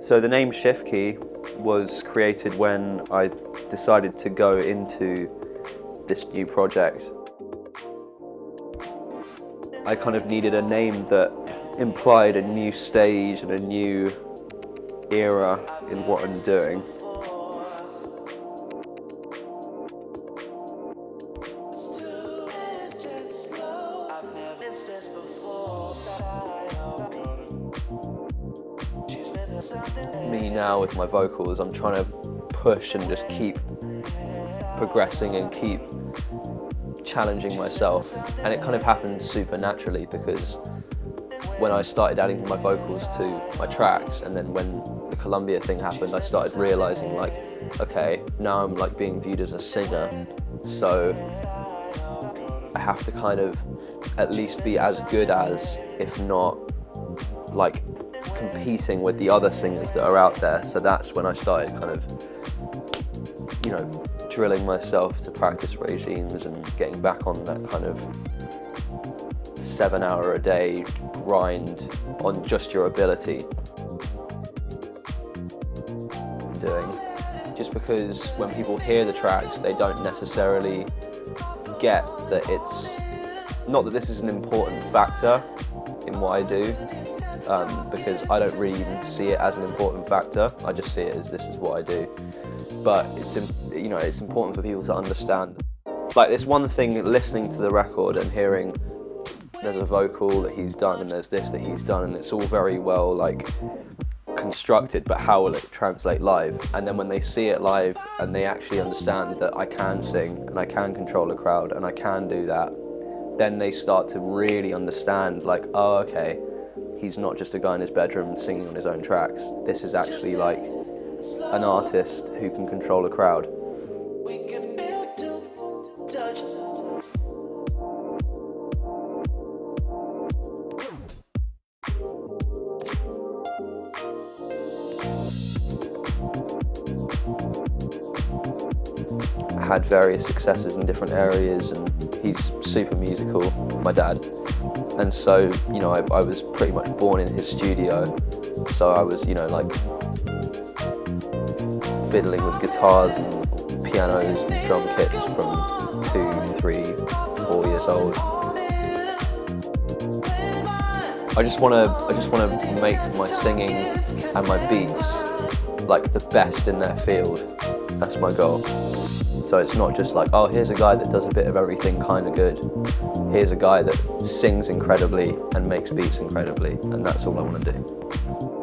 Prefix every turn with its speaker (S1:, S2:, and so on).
S1: So the name Shift Key was created when I decided to go into this new project. I kind of needed a name that implied a new stage and a new era in what I'm doing. Me now with my vocals, I'm trying to push and just keep progressing and keep challenging myself, and it kind of happened super naturally because when I started adding my vocals to my tracks, and then when the Columbia thing happened, I started realizing like, okay, now I'm like being viewed as a singer, so I have to kind of at least be as good as, if not like competing with the other singers that are out there. So that's when I started kind of, you know, drilling myself to practice regimes and getting back on that kind of 7-hour a day grind on just your ability. Doing just because when people hear the tracks, they don't necessarily get that it's not that this is an important factor in what I do, because I don't really even see it as an important factor. I just see it as this is what I do. But it's, you know, it's important for people to understand. Like, it's one thing listening to the record and hearing there's a vocal that he's done and there's this that he's done, and it's all very well like constructed, but how will it translate live? And then when they see it live and they actually understand that I can sing and I can control a crowd and I can do that, then they start to really understand like, oh, okay, he's not just a guy in his bedroom singing on his own tracks. This is actually like an artist who can control a crowd. I had various successes in different areas, and he's super musical, my dad. And so, you know, I was pretty much born in his studio. So I was, you know, like fiddling with guitars and pianos and drum kits from 2, 3, 4 years old. I just want to make my singing and my beats like the best in their field. That's my goal. So it's not just like, oh, here's a guy that does a bit of everything kind of good. Here's a guy that sings incredibly and makes beats incredibly, and that's all I want to do.